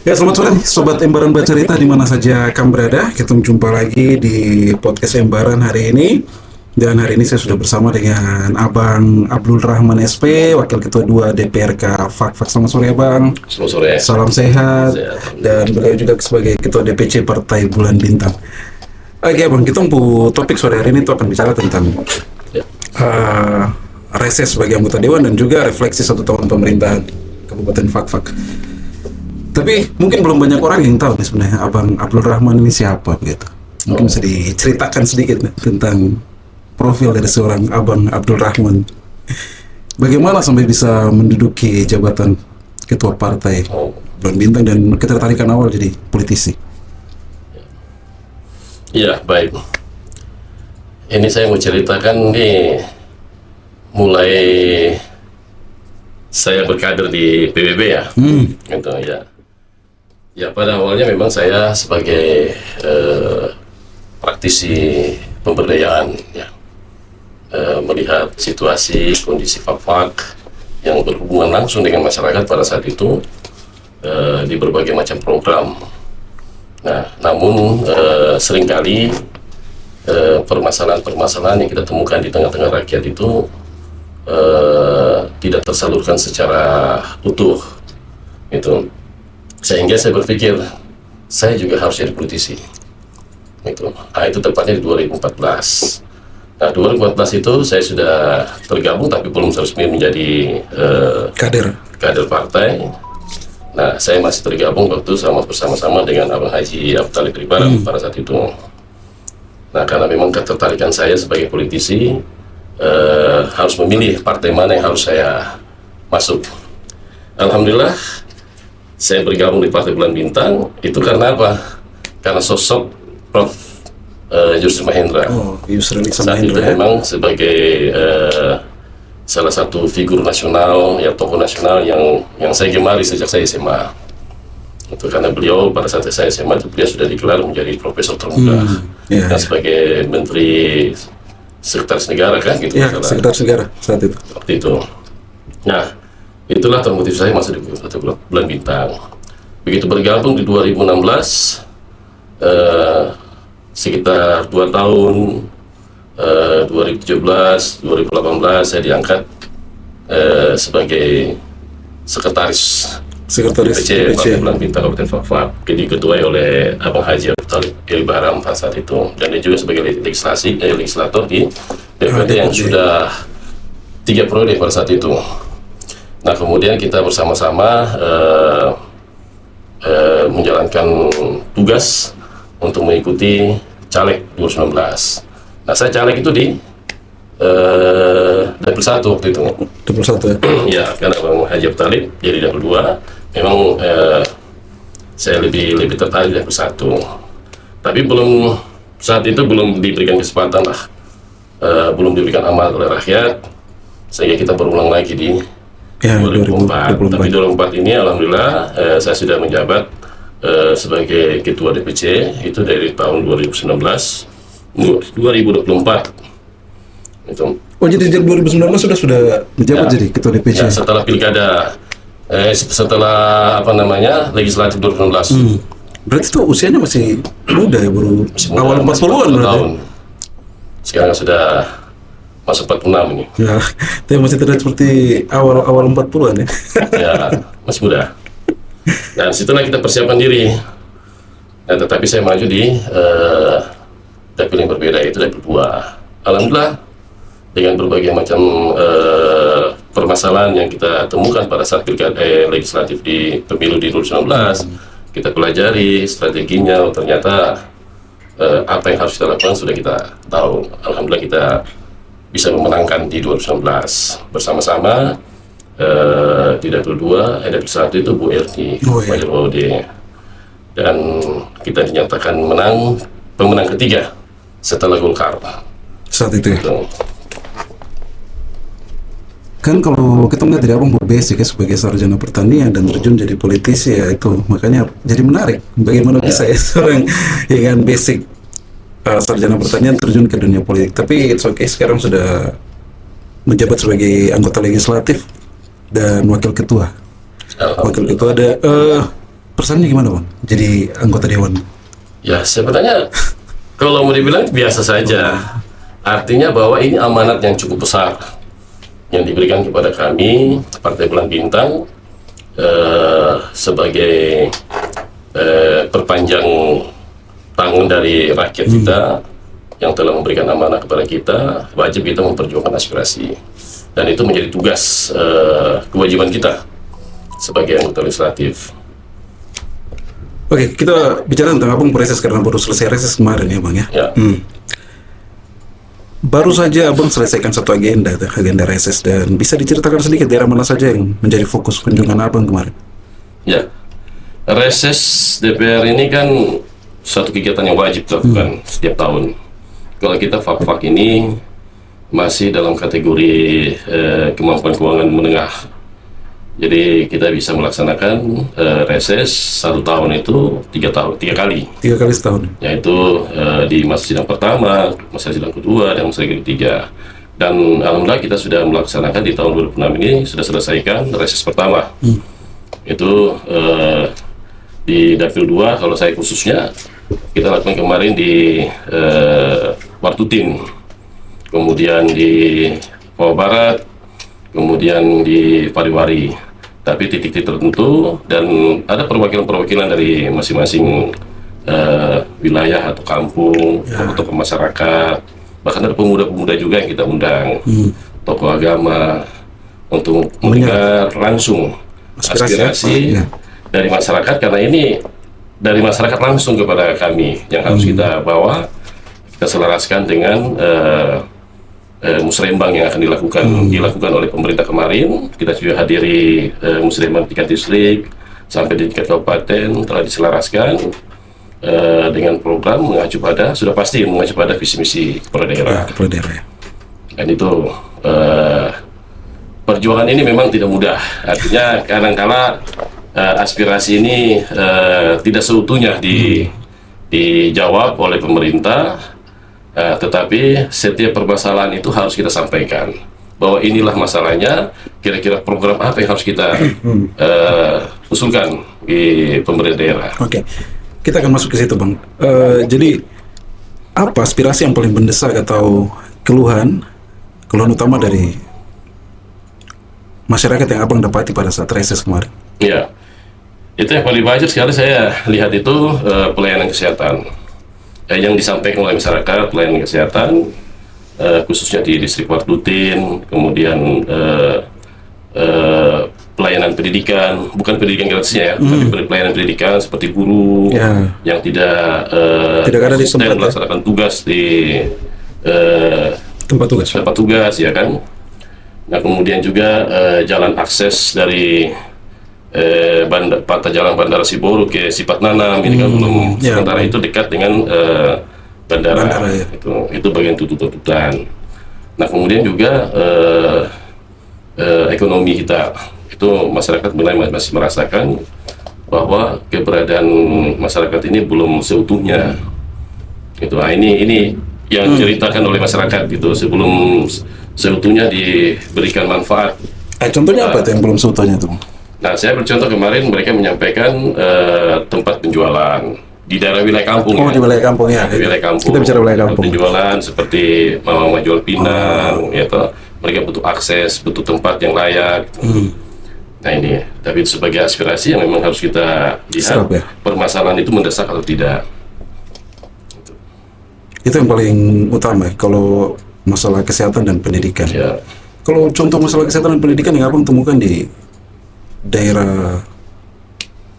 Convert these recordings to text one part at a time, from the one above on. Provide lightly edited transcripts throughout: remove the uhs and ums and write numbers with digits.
Ya, selamat sore Sobat Embaran Bercerita di mana saja kamu berada. Kita jumpa lagi di podcast Embaran hari ini. Dan hari ini saya sudah bersama dengan Abang Abdul Rahman SP, Wakil Ketua 2 DPRK FAK. Selamat sore Abang. Selamat sore. Salam sehat. Sehat. Dan beliau juga sebagai Ketua DPC Partai Bulan Bintang. Oke Abang, kita topik sore hari ini itu akan bicara tentang Ya. reses sebagai anggota Dewan dan juga refleksi 1 tahun pemerintahan Kabupaten Fak-Fak. Tapi mungkin belum banyak orang yang tahu nih sebenarnya Abang Abdul Rahman ini siapa gitu. Mungkin bisa diceritakan sedikit nih, tentang profil dari seorang Abang Abdul Rahman. Bagaimana sampai bisa menduduki jabatan ketua partai Bulan Bintang dan ketertarikan awal jadi politisi? Iya, baik. Ini saya mau ceritakan nih, mulai saya berkader di PBB ya, gitu ya. Ya pada awalnya memang saya sebagai praktisi pemberdayaan, ya, melihat situasi kondisi Fak-Fak yang berhubungan langsung dengan masyarakat pada saat itu di berbagai macam program. Nah, namun seringkali permasalahan-permasalahan yang kita temukan di tengah-tengah rakyat itu tidak tersalurkan secara utuh, itu. Sehingga saya berpikir saya juga harus jadi politisi, itu. Nah, itu tepatnya di 2014. Nah, 2014 itu saya sudah tergabung tapi belum resmi menjadi kader partai. Nah, saya masih tergabung waktu bersama-sama dengan Abang Haji Abdul Talib pada saat itu. Nah, karena memang ketertarikan saya sebagai politisi, harus memilih partai mana yang harus saya masuk. Alhamdulillah, saya bergabung di Partai Bulan Bintang, itu karena apa? Karena sosok Prof. Yusril Mahendra. Yusril Saat itu Mahendra. memang sebagai salah satu figur nasional, ya tokoh nasional yang saya gemari sejak saya SMA. Itu karena beliau pada saat saya SMA itu beliau sudah digelar menjadi profesor termuda dan sebagai menteri sekretaris negara kan gitu. Ya, sekretaris negara saat itu. Waktu itu. Nah, itulah termotiv saya masuk di Bulan Bintang. Begitu bergabung di 2016, sekitar 2 tahun, 2017, 2018 saya diangkat sebagai sekretaris DPC Partai Bulan Bintang Kabupaten Fak-Fak, diketuai oleh Abang Haji Abdul Talib pada saat itu, dan dia juga sebagai legislator di DPRD yang sudah 3 periode pada saat itu. Nah, kemudian kita bersama-sama menjalankan tugas untuk mengikuti caleg 2019. Nah, saya caleg itu di Dapil 1 waktu itu. Dapil 1 ya? Ya, karena Bang Haji Abdul Talib jadi Dapil 2, memang saya lebih tertarik di Dapil 1. Tapi saat itu belum diberikan kesempatan lah, belum diberikan amanat oleh rakyat, sehingga kita berulang lagi di 2004. Tapi 2004 ini alhamdulillah saya sudah menjabat sebagai ketua DPC itu dari tahun 2019 2024 itu. Oh, jadi sejak 2019 sudah menjabat Ya, jadi ketua DPC. ya, setelah pilkada setelah legislatif 2019. Berarti tuh usianya masih muda ya, baru awal 40-an berarti. Tahun. Sekarang sudah masuk 46 ini. Ya, tapi masih terlihat seperti awal 40-an ya. Ya, masih muda. Dan situlah kita persiapkan diri. Nah, tetapi saya maju di dapil yang berbeda, yaitu dapil 2. Alhamdulillah, dengan berbagai macam permasalahan yang kita temukan pada saat legislatif di pemilu di 2019, kita pelajari strateginya. Ternyata apa yang harus kita lakukan sudah kita tahu. Alhamdulillah kita bisa memenangkan di 2019 bersama-sama di dapil 2, dapil 1 itu Bu Erni Mayor Waude, dan kita dinyatakan pemenang ketiga setelah Golkar saat itu ya. Gitu. Kan kalau kita melihat dari Abang berbasic ya sebagai sarjana pertanian dan terjun jadi politisi ya, itu makanya jadi menarik bagaimana bisa ya seorang yang basic sarjana pertanian terjun ke dunia politik. Tapi it's okay, sekarang sudah menjabat sebagai anggota legislatif dan wakil ketua. Wakil ketua ada Perasaannya gimana Bang? Jadi anggota dewan? Ya sebenarnya kalau mau dibilang biasa saja. Artinya bahwa ini amanat yang cukup besar yang diberikan kepada kami Partai Bulan Bintang sebagai perpanjang tangan dari rakyat kita yang telah memberikan amanah kepada kita. Wajib kita memperjuangkan aspirasi, dan itu menjadi tugas kewajiban kita sebagai anggota legislatif. Oke, kita bicara tentang Abang reses karena baru selesai reses kemarin ya Bang ya. Ya. Baru saja Abang selesaikan satu agenda reses, dan bisa diceritakan sedikit daerah mana saja yang menjadi fokus kunjungan Abang kemarin? Ya, reses DPR ini kan satu kegiatan yang wajib dilakukan setiap tahun. Kalau kita FAK-FAK ini masih dalam kategori kemampuan keuangan menengah. Jadi kita bisa melaksanakan reses satu tahun itu tiga kali. 3 kali setahun. Yaitu di masa sidang pertama, masa sidang kedua, dan masa sidang ketiga. Dan alhamdulillah kita sudah melaksanakan di tahun 2006 ini sudah selesaikan reses pertama. Itu di Dapil 2, kalau saya khususnya kita lakukan kemarin di Wartutin, kemudian di Papua Barat, kemudian di Pariwari. Tapi titik-titik tertentu, dan ada perwakilan-perwakilan dari masing-masing wilayah atau kampung, tokoh masyarakat, bahkan ada pemuda-pemuda juga yang kita undang, tokoh agama, untuk mendengar langsung aspirasi dari masyarakat, karena ini dari masyarakat langsung kepada kami yang harus kita bawa, kita selaraskan dengan musrembang yang akan dilakukan oleh pemerintah kemarin. Kita juga hadiri musrembang tingkat distrik sampai di tingkat kabupaten, telah diselaraskan dengan program mengacu pada visi misi kepala daerah. Dan itu perjuangan ini memang tidak mudah. Artinya kadang-kala aspirasi ini tidak seutuhnya dijawab oleh pemerintah. Tetapi setiap permasalahan itu harus kita sampaikan bahwa inilah masalahnya, kira-kira program apa yang harus kita usulkan di pemerintah daerah. Oke, kita akan masuk ke situ Bang. Jadi apa aspirasi yang paling mendesak atau keluhan utama dari masyarakat yang Abang dapati pada saat reses kemarin? Ya, itu yang paling banyak sekali saya lihat itu pelayanan kesehatan. Yang disampaikan oleh masyarakat, pelayanan kesehatan khususnya di distrik Wartutin, kemudian pelayanan pendidikan, bukan pendidikan gratisnya ya, tapi pelayanan pendidikan seperti guru yang tidak ada di tempat melaksanakan tugas di tempat tugas ya kan. Nah kemudian juga jalan akses dari jalan Bandara Siboru ke Sipat Nanam ini kan belum, sementara itu dekat dengan bandara ya. Itu bagian tuntutan. Nah kemudian juga ekonomi kita itu masyarakat mulai masih merasakan bahwa keberadaan masyarakat ini belum seutuhnya. Itu ini yang diceritakan oleh masyarakat itu sebelum seutuhnya diberikan manfaat. Contohnya apa itu yang belum seutuhnya tuh? Nah, saya bercontoh kemarin mereka menyampaikan tempat penjualan di daerah wilayah kampung. Di wilayah kampung ya. Di wilayah kampung. Kita bicara wilayah kampung. Penjualan seperti mama jual pinang, ya toh. Mereka butuh akses, butuh tempat yang layak. Nah ini, tapi sebagai aspirasi yang memang harus kita lihat permasalahan itu mendesak atau tidak. Itu yang paling utama ya, kalau masalah kesehatan dan pendidikan. Ya. Kalau contoh masalah kesehatan dan pendidikan yang Abang temukan di daerah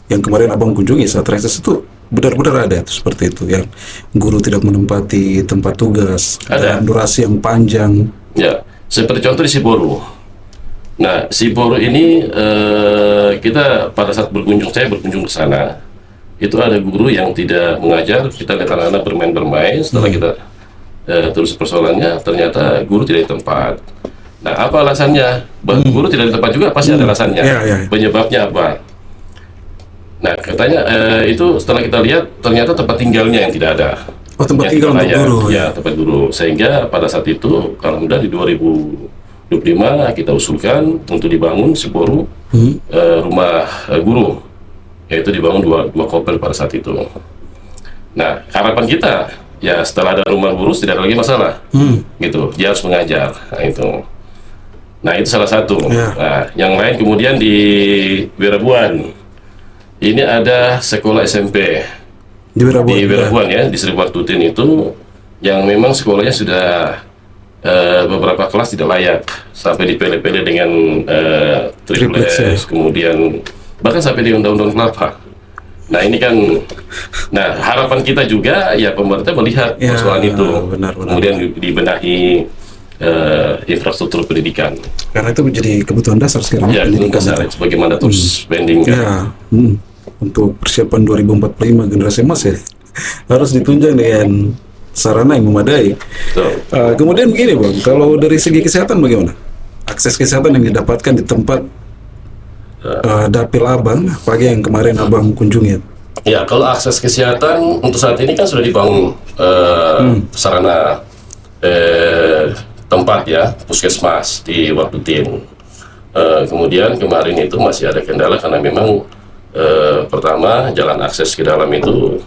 yang kemarin Abang kunjungi saat reses itu benar-benar ada itu seperti itu, yang guru tidak menempati tempat tugas, ada durasi yang panjang. Ya, seperti contoh di Siboru. Nah, Siboru ini kita pada saat saya berkunjung ke sana, itu ada guru yang tidak mengajar. Kita lihat anak-anak bermain-bermain. Setelah kita terus persoalannya, ternyata guru tidak di tempat. Nah, apa alasannya? Guru tidak di tempat juga pasti ada alasannya. Penyebabnya apa? Nah, katanya itu setelah kita lihat ternyata tempat tinggalnya yang tidak ada. Oh, tempat tinggal untuk guru. Ya, tempat guru. Sehingga pada saat itu, kalau udah di 2025 kita usulkan untuk dibangun Siboru rumah guru. yaitu dibangun dua kopel pada saat itu. Nah, harapan kita ya setelah ada rumah guru tidak ada lagi masalah, gitu. Dia harus mengajar, nah itu. Nah itu salah satu. Nah, yang lain kemudian di Wirabuan, ini ada sekolah SMP Di Wirabuan ya, di Seribu Tutin itu, yang memang sekolahnya sudah beberapa kelas tidak layak, sampai dipele-pele dengan triplex, kemudian bahkan sampai di undang-undang kelapa. Nah ini kan, nah harapan kita juga ya pemerintah melihat persoalan itu, kemudian dibenahi infrastruktur pendidikan. Karena itu menjadi kebutuhan dasar sekarang. Ya, pendidikan dasar bagaimana terus spending. Ya, untuk persiapan 2045 generasi emas ya harus ditunjang dengan sarana yang memadai. Kemudian begini Bang, kalau dari segi kesehatan bagaimana? Akses kesehatan yang didapatkan di tempat Dapil Abang, pagi yang kemarin Abang kunjungi. Ya, kalau akses kesehatan untuk saat ini kan sudah dibangun sarana tempat ya, puskesmas di Wakutin. Kemudian kemarin itu masih ada kendala karena memang pertama jalan akses ke dalam itu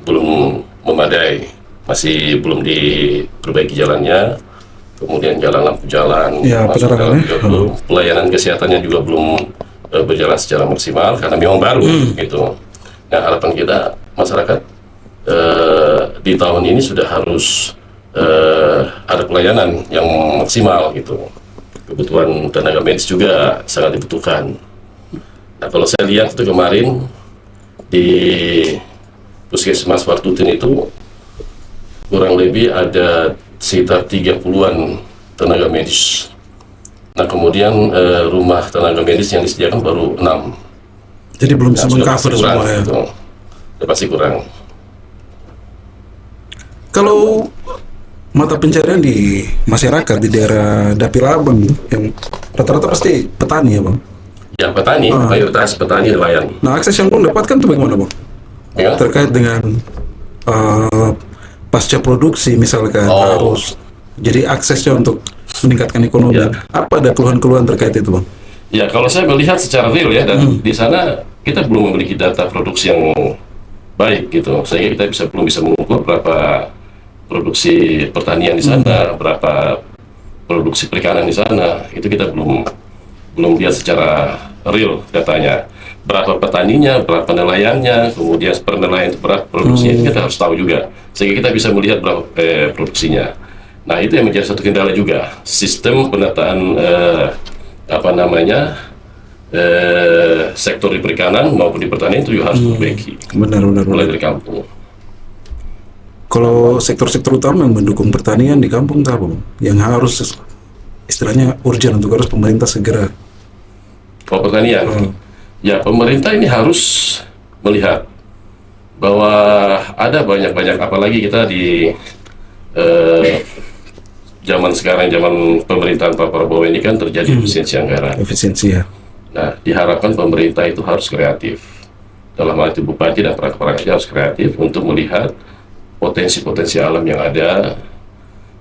belum memadai, masih belum diperbaiki jalannya. Kemudian jalan lampu jalan, pelayanan kesehatannya juga belum berjalan secara maksimal karena memang baru gitu. Nah harapan kita masyarakat di tahun ini sudah harus ada pelayanan yang maksimal gitu. Kebutuhan tenaga medis juga sangat dibutuhkan. Nah kalau saya lihat itu kemarin di Puskesmas Wartutin itu kurang lebih ada sekitar 30-an tenaga medis. Nah kemudian rumah tenaga medis yang disediakan baru 6. Jadi belum bisa meng-cover semua ya? Gitu. Pasti kurang. Kalau mata pencarian di masyarakat di daerah Dapil Abang yang rata-rata pasti petani ya Bang? Ya petani, mayoritas petani nelayan. Nah akses yang Bang dapatkan itu bagaimana Bang? Ya? Terkait dengan pasca produksi misalkan harus jadi aksesnya untuk meningkatkan ekonomi. Apa ada keluhan-keluhan terkait itu Bang? Ya kalau saya melihat secara real ya, dan di sana kita belum memiliki data produksi yang baik gitu, sehingga kita belum bisa mengukur berapa produksi pertanian di sana, berapa produksi perikanan di sana, itu kita belum lihat secara real datanya. Berapa petaninya, berapa nelayannya, kemudian per nelayan berapa produksinya, itu kita harus tahu juga, sehingga kita bisa melihat berapa produksinya. Nah itu yang menjadi satu kendala juga, sistem penataan sektor di perikanan maupun di pertanian itu juga harus diperbaiki. Benar. Mulai dari kampung. Kalau sektor-sektor utama yang mendukung pertanian di kampung apa Bang? Yang harus istilahnya urgent untuk harus pemerintah segera. Kalau pertanian, ya pemerintah ini harus melihat bahwa ada banyak-banyak, apalagi kita di zaman sekarang, zaman pemerintahan Pak Prabowo ini kan terjadi efisiensi anggaran. Efisiensi ya. Nah, diharapkan pemerintah itu harus kreatif. Dalam hal itu bupati dan perangkat harus kreatif untuk melihat potensi-potensi alam yang ada.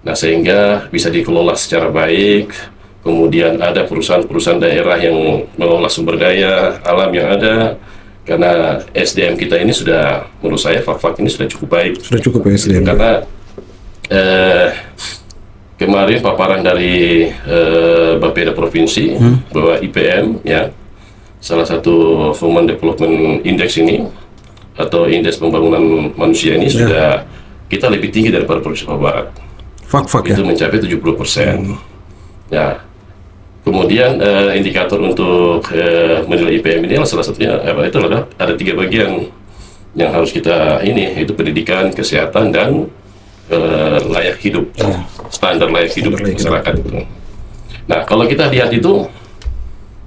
Nah, sehingga bisa dikelola secara baik. Kemudian ada perusahaan-perusahaan daerah yang mengelola sumber daya alam yang ada. Karena SDM kita ini sudah, menurut saya Fak-Fak ini sudah cukup baik. Sudah cukup ya SDM. Karena kemarin paparan dari Bapeda Provinsi bahwa IPM ya, salah satu Human Development Index ini atau Indeks Pembangunan Manusia ini sudah kita lebih tinggi daripada Provinsi Papua Barat. Fak-Fak itu mencapai 70%. Ya. Kemudian indikator untuk menilai IPM ini salah satunya itu adalah ada 3 bagian yang harus kita yaitu pendidikan, kesehatan, dan layak hidup, standar layak hidup masyarakat itu. Nah kalau kita lihat itu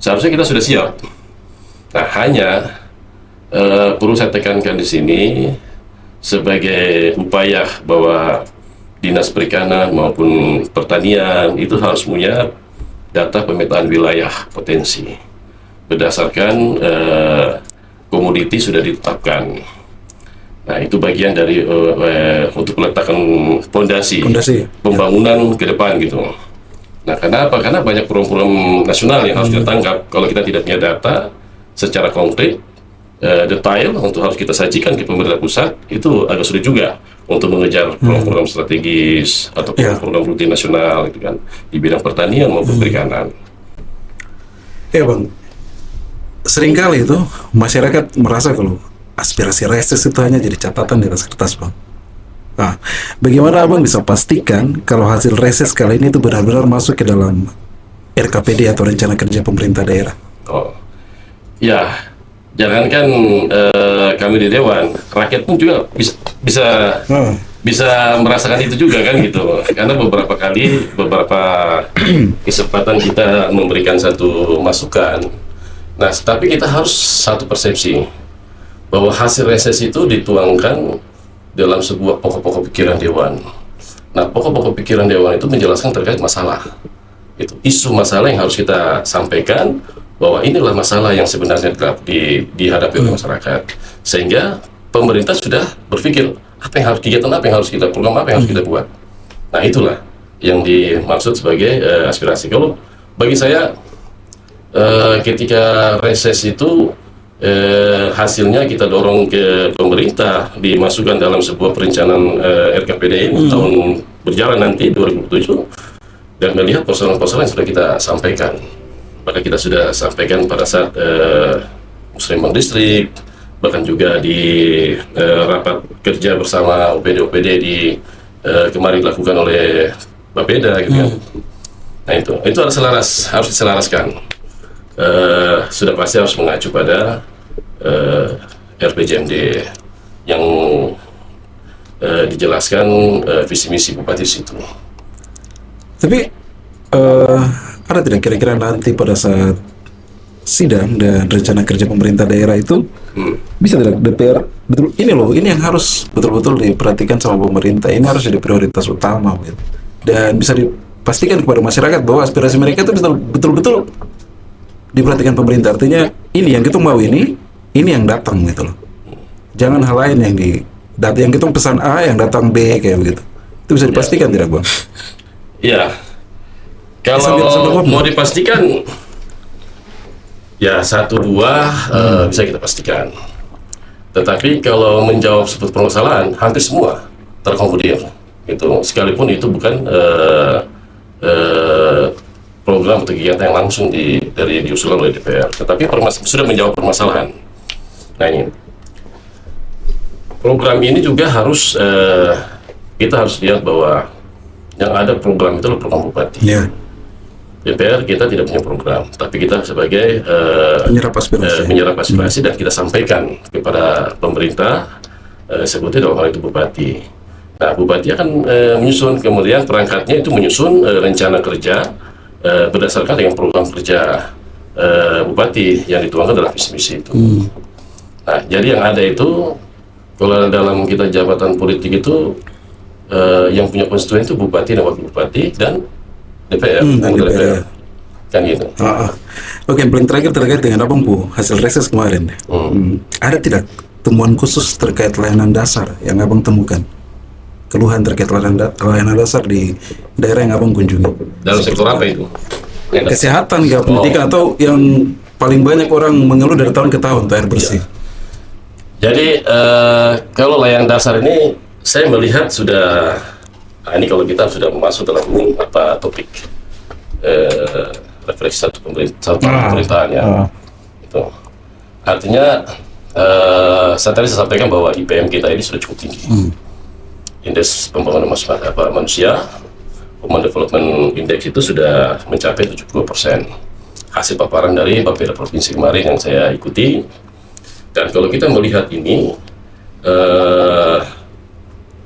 seharusnya kita sudah siap. Nah hanya perlu saya tekankan di sini sebagai upaya bahwa Dinas Perikanan maupun Pertanian itu harus punya data pemetaan wilayah potensi berdasarkan komoditi sudah ditetapkan. Nah itu bagian dari untuk meletakkan fondasi pembangunan ke depan gitu. Nah kenapa? Karena banyak program nasional yang harus kita tangkap. Kalau kita tidak punya data, secara konkret, detail untuk harus kita sajikan ke pemerintah pusat, itu agak sulit juga untuk mengejar program-program strategis atau program rutin nasional gitu kan, di bidang pertanian maupun perikanan. Ya Bang, seringkali itu masyarakat merasa kalau aspirasi reses itu hanya jadi catatan di atas kertas Bang. Nah, bagaimana Abang bisa pastikan kalau hasil reses kali ini itu benar-benar masuk ke dalam RKPD atau rencana kerja pemerintah daerah? Oh, ya, jangankan kami di Dewan, rakyat pun juga bisa merasakan itu juga kan gitu. Karena beberapa kesempatan kita memberikan satu masukan. Nah, tapi kita harus satu persepsi bahwa hasil reses itu dituangkan dalam sebuah pokok-pokok pikiran Dewan. Nah, pokok-pokok pikiran Dewan itu menjelaskan terkait masalah. Itu isu masalah yang harus kita sampaikan, bahwa inilah masalah yang sebenarnya dihadapi oleh masyarakat. Sehingga pemerintah sudah berpikir kegiatan apa yang harus kita, program apa yang harus kita buat. Nah, itulah yang dimaksud sebagai aspirasi. Kalau bagi saya ketika reses itu hasilnya kita dorong ke pemerintah, dimasukkan dalam sebuah perencanaan RKPD ini tahun berjalan nanti 2007, dan melihat persoalan-persoalan yang sudah kita sampaikan. Maka kita sudah sampaikan pada saat Musrembang Distrik, bahkan juga di rapat kerja bersama OPD-OPD di kemarin dilakukan oleh Bapeda gitu kan. Nah, itu harus diselaraskan. Sudah pasti harus mengacu pada RPJMD yang dijelaskan visi misi bupati di situ. Tapi ada tidak kira-kira nanti pada saat sidang dan rencana kerja pemerintah daerah itu bisa tidak DPR betul ini yang harus betul-betul diperhatikan sama pemerintah, ini harus jadi prioritas utama gitu. Dan bisa dipastikan kepada masyarakat bahwa aspirasi mereka itu betul-betul diperhatikan pemerintah. Artinya ini yang kita mau, ini yang datang gitu loh. Jangan hal lain yang kita pesan A yang datang B kayak begitu. Itu bisa dipastikan tidak Bang? Ya, kalau mau dipastikan ya 1-2 bisa kita pastikan. Tetapi kalau menjawab sebuah permasalahan, hampir semua terkomodir. Itu sekalipun itu bukan program atau kegiatan yang langsung diusulkan oleh DPR, tetapi sudah menjawab permasalahan. Nah, ini program ini juga harus kita harus lihat bahwa yang ada program itu adalah program bupati. DPR kita tidak punya program, tapi kita sebagai menyerap aspirasi dan kita sampaikan kepada pemerintah, seperti dalam hal itu bupati. Nah, bupati akan menyusun, kemudian perangkatnya itu menyusun rencana kerja berdasarkan dengan program kerja bupati yang dituangkan dalam visi misi itu. Nah, jadi yang ada itu, kalau dalam kita jabatan politik itu yang punya konstituen itu bupati dan wakil bupati dan DPR, DPR. Kan gitu. Oke, yang paling terakhir terkait dengan Abang Bu, hasil reses kemarin. Ada tidak temuan khusus terkait layanan dasar yang Abang temukan? Keluhan terkait layanan dasar di daerah yang Abang kunjungi? Dalam sektor apa itu? Kesehatan, pendidikan, atau yang paling banyak orang mengeluh dari tahun ke tahun, air bersih. Jadi kalau layanan dasar ini saya melihat sudah, ini kalau kita sudah masuk dalam topik refleksi satu pemerintahan ya. Itu artinya saya tadi sampaikan bahwa IPM kita ini sudah cukup tinggi. Indeks pembangunan manusia, Human Development Index itu sudah mencapai 72%. Hasil paparan dari Bapeda Provinsi kemarin yang saya ikuti. Dan kalau kita melihat ini,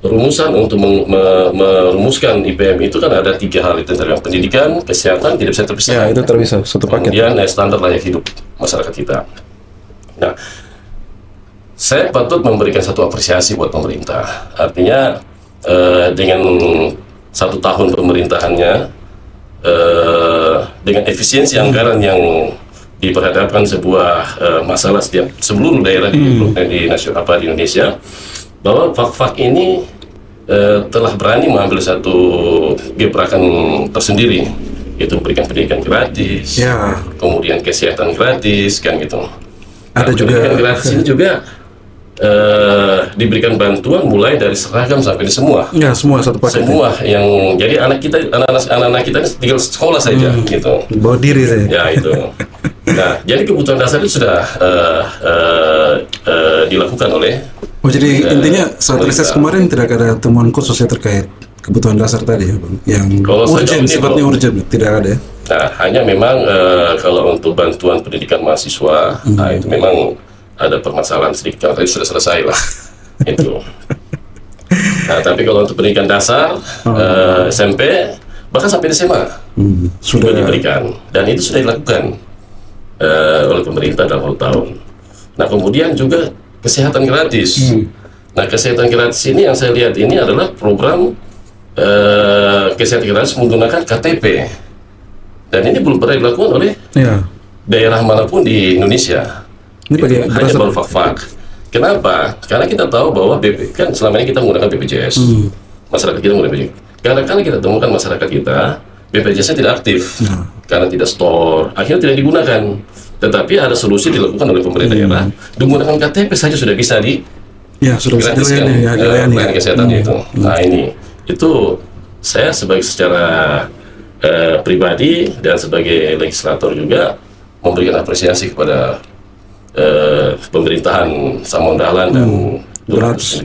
rumusan untuk merumuskan IPM itu kan ada 3 hal itu, tentang pendidikan, kesehatan, tidak bisa terpisah. Ya, itu terpisah, satu paket. Kemudian standar layak hidup masyarakat kita. Nah, saya patut memberikan satu apresiasi buat pemerintah. Artinya dengan 1 tahun pemerintahannya, dengan efisiensi anggaran yang diperhadapkan sebuah masalah setiap seluruh daerah di Indonesia, bahwa fak-fak ini telah berani mengambil satu gebrakan tersendiri, yaitu memberikan pendidikan gratis, kemudian kesehatan gratis, kan gitu. Ada juga pendidikan gratis ini juga diberikan bantuan mulai dari seragam sampai di semua. ya semua satu paket. Semua yang jadi anak-anak kita ini tinggal sekolah saja gitu. Bawa diri saya. Ya itu. Nah, jadi kebutuhan dasar itu sudah dilakukan oleh. Oh jadi intinya saat riset kemarin tidak ada temuan khusus ya terkait kebutuhan dasar tadi ya Bang? Yang Kalau urgent, sifatnya urgent, tidak ada ya? Nah, hanya memang kalau untuk bantuan pendidikan mahasiswa, nah, itu memang ada permasalahan sedikit karena tadi sudah selesai lah. Itu. Nah, tapi kalau untuk pendidikan dasar, SMP, bahkan sampai SMA, sudah diberikan. Dan itu sudah dilakukan oleh pemerintah dalam 1 tahun. Nah, kemudian juga kesehatan gratis. Nah, kesehatan gratis ini yang saya lihat ini adalah program kesehatan gratis menggunakan KTP. Dan ini belum pernah dilakukan oleh daerah manapun di Indonesia. Ini hanya baru Fakfak. Kenapa? Karena kita tahu bahwa kan selama ini kita menggunakan BPJS. Masyarakat kita menggunakan BPJS. Kadang-kadang kita temukan masyarakat kita BPJS-nya tidak aktif karena tidak store, akhirnya tidak digunakan. Tetapi ada solusi dilakukan oleh pemerintah daerah. Menggunakan KTP saja sudah bisa gratiskan pelayanan kesehatan itu. Nah itu saya secara pribadi dan sebagai legislator juga memberikan apresiasi kepada pemerintahan Samuel Dahlan dan Dr.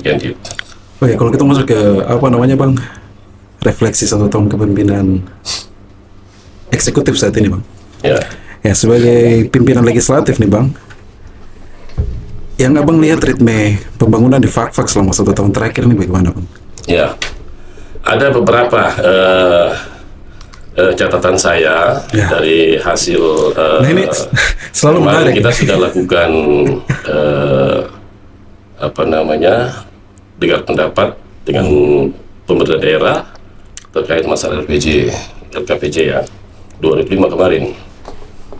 Oh ya, kalau kita masuk ke apa namanya Bang, refleksi 1 tahun kepemimpinan eksekutif saat ini Bang. Ya sebagai pimpinan legislatif nih Bang, yang Abang lihat ritme pembangunan di Fakfak selama 1 tahun terakhir ini bagaimana Bang? Ya, ada beberapa catatan saya dari hasil ini selalu menarik. Kita sudah lakukan dengar pendapat dengan pemerintah daerah terkait masalah LKPJ ya 2005 kemarin.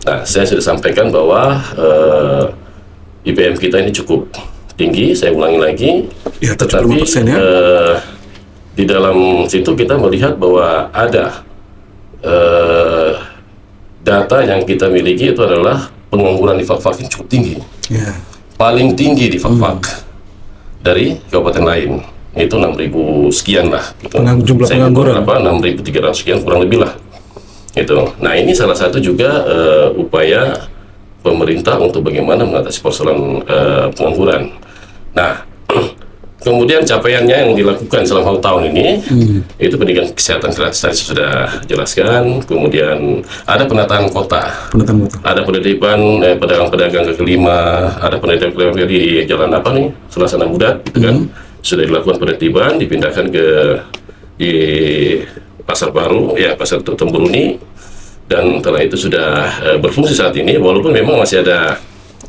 Nah, saya sudah sampaikan bahwa IPM kita ini cukup tinggi, saya ulangi lagi. Ya, tetapi ya. Di dalam situ kita melihat bahwa ada data yang kita miliki itu adalah pengangguran di Fakfak yang cukup tinggi, paling tinggi di Fakfak dari kabupaten lain, itu 6.000 sekian lah. Jumlah pengangguran 6.300 sekian kurang lebih lah. Itu. Nah ini salah satu juga upaya pemerintah untuk bagaimana mengatasi persoalan pengangguran. Nah kemudian capaiannya yang dilakukan selama 1 tahun ini itu pendidikan kesehatan gratis tadi sudah jelaskan. Kemudian ada penataan kota, ada penertiban pedagang-pedagang kaki 5, ada penertiban di jalan Sulasana Muda, gitu kan, sudah dilakukan penertiban, dipindahkan di Pasar Baru, ya Pasar Temburuni, dan setelah itu sudah berfungsi saat ini. Walaupun memang masih ada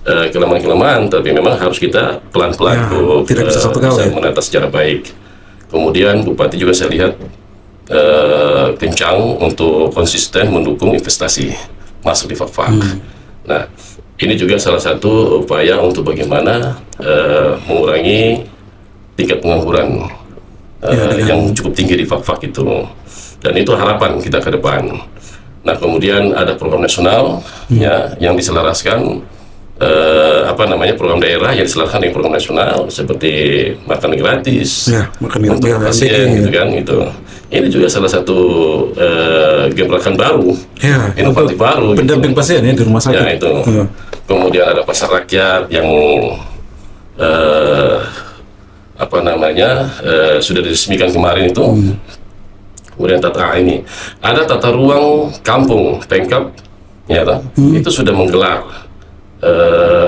kelemahan-kelemahan, tapi memang harus kita pelan-pelan untuk bisa menata secara baik. Kemudian Bupati juga saya lihat kencang untuk konsisten mendukung investasi masuk di Fakfak. Nah, ini juga salah satu upaya untuk bagaimana mengurangi tingkat pengangguran yang cukup tinggi di Fakfak itu. Dan itu harapan kita ke depan. Nah, kemudian ada program nasional yang diselaraskan. Program daerah yang diselaraskan dengan program nasional seperti makan gratis untuk pasien gitu kan, gitu. Ini juga salah satu gebrakan baru, inovatif baru, pendamping pasien ya di rumah sakit. Ya itu. Kemudian ada pasar rakyat yang sudah diresmikan kemarin itu. Kemudian ada tata ruang kampung Pengkap, itu sudah menggelar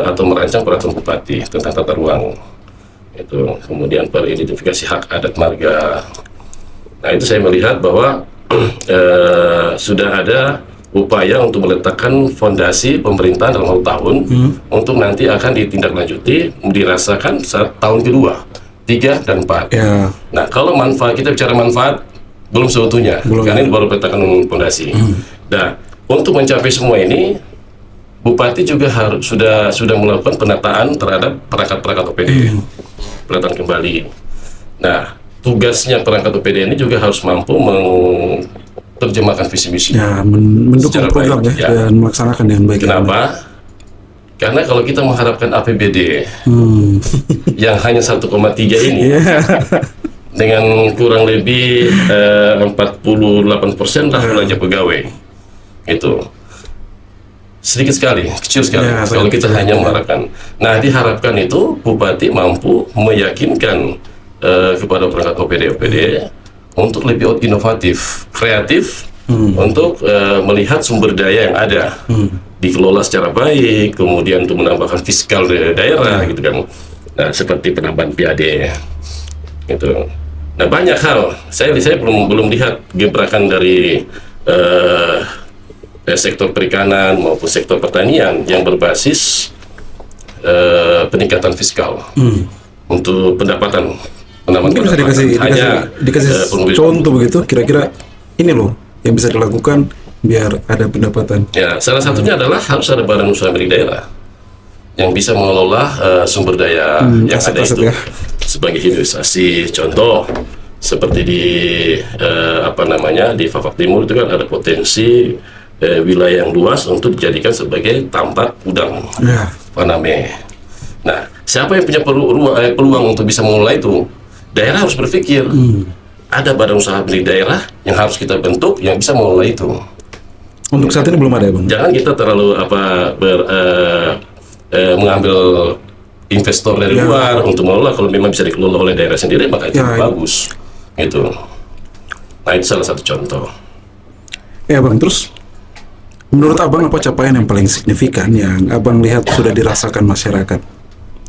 atau merancang peraturan bupati tentang tata ruang itu. Kemudian peridentifikasi hak adat marga. Nah itu saya melihat bahwa sudah ada upaya untuk meletakkan fondasi pemerintahan dalam 1 tahun untuk nanti akan ditindaklanjuti, dirasakan saat tahun kedua, 3 dan 4. Nah kalau kita bicara manfaat belum seutuhnya, karena ini baru peletakan fondasi. Nah untuk mencapai semua ini, Bupati juga sudah melakukan penataan terhadap perangkat-perangkat OPD, penataan kembali. Nah, tugasnya perangkat OPD ini juga harus mampu menerjemahkan visi misi, mendukung program dan melaksanakan dengan baik. Kenapa? Karena kalau kita mengharapkan APBD yang hanya 1,3 ini dengan kurang lebih 48% lah belanja pegawai, itu sedikit sekali, kecil sekali. Kalau kita hanya mengharapkan, nah diharapkan itu bupati mampu meyakinkan kepada perangkat OPD untuk lebih inovatif, kreatif, untuk melihat sumber daya yang ada, dikelola secara baik, kemudian untuk menambahkan fiskal daerah, gitu kan. Nah, seperti penambahan PAD, gitu. Nah, banyak hal. Saya belum lihat gebrakan dari sektor perikanan maupun sektor pertanian yang berbasis peningkatan fiskal untuk pendapatan. Mungkin bisa dikasih contoh begitu, kira-kira ini loh yang bisa dilakukan biar ada pendapatan. Ya, salah satunya adalah harus ada badan usaha milik daerah yang bisa mengelola sumber daya yang ada itu sebagai hilirisasi. Contoh seperti di di Fafak Timur itu kan ada potensi wilayah yang luas untuk dijadikan sebagai tambak udang Paname. Nah, siapa yang punya peluang untuk bisa memulai itu? Daerah harus berpikir, ada badan usaha milik daerah yang harus kita bentuk yang bisa mengelola itu. Untuk saat ini belum ada ya, Bang? Jangan kita terlalu mengambil investor dari luar untuk mengelola. Kalau memang bisa dikelola oleh daerah sendiri, maka itu bagus. Gitu. Nah, itu salah satu contoh. Ya, Bang. Terus, menurut Abang apa capaian yang paling signifikan yang Abang lihat sudah dirasakan masyarakat?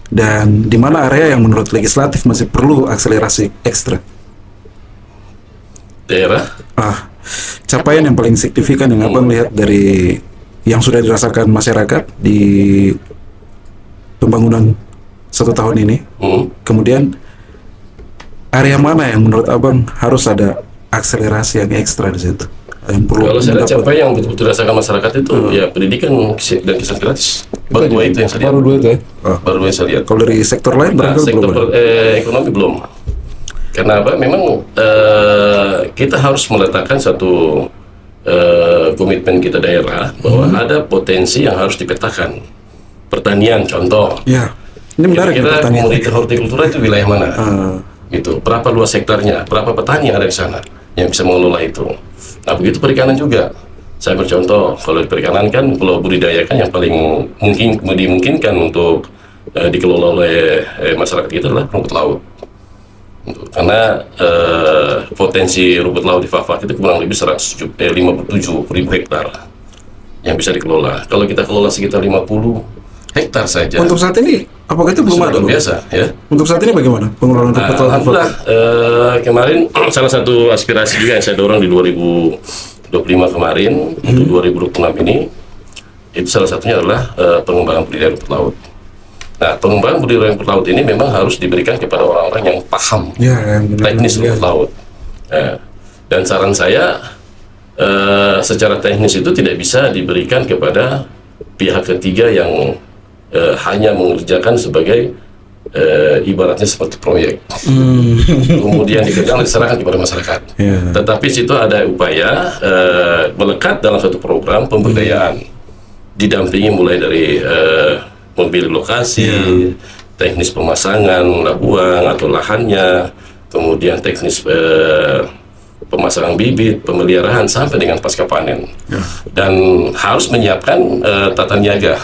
Dan di mana area yang menurut legislatif masih perlu akselerasi ekstra? Daerah? Capaian yang paling signifikan yang Abang lihat dari yang sudah dirasakan masyarakat di pembangunan 1 tahun ini. Kemudian area mana yang menurut Abang harus ada akselerasi yang ekstra di situ? Kalau saya lihat capaian yang betul-betul dirasakan masyarakat itu ya pendidikan dan kisah gratis. Baru dua itu yang saya lihat. Baru dua itu ya? Baru yang saya lihat. Kalau dari sektor lain sektor ekonomi belum. Karena apa? Memang kita harus meletakkan satu komitmen kita daerah bahwa ada potensi yang harus dipetakan. Pertanian contoh. Ya. Ini menarik. Kira-kira komoditas hortikultura itu wilayah mana? Gitu. Berapa luas hektarnya? Berapa petani yang ada di sana yang bisa mengelola itu? Nah, begitu perikanan juga. Saya bercontoh, kalau di perikanan kan pulau budidaya kan yang paling dimungkinkan untuk dikelola oleh masyarakat kita adalah rumput laut. Karena potensi rumput laut di Fafak itu kurang lebih 57.000 hektar yang bisa dikelola. Kalau kita kelola sekitar 50 hektar saja. Untuk saat ini, apakah itu belum ada? Biasa, ya. Untuk saat ini bagaimana pengelolaan rumput laut? Alhamdulillah, kemarin salah satu aspirasi juga yang saya dorong di 2025 kemarin untuk 2026 ini, itu salah satunya adalah pengembangan budidaya rumput laut. Nah, pengembangan budidaya rumput laut ini memang harus diberikan kepada orang-orang yang paham teknis rumput laut. Dan saran saya, secara teknis itu tidak bisa diberikan kepada pihak ketiga yang hanya mengerjakan sebagai ibaratnya seperti proyek, kemudian dikerjakan diserahkan kepada masyarakat. Tetapi situ ada upaya melekat dalam satu program pemberdayaan, didampingi mulai dari memilih lokasi, teknis pemasangan labuang atau lahannya, kemudian teknis pemasangan bibit, pemeliharaan sampai dengan pasca panen, dan harus menyiapkan tata niaga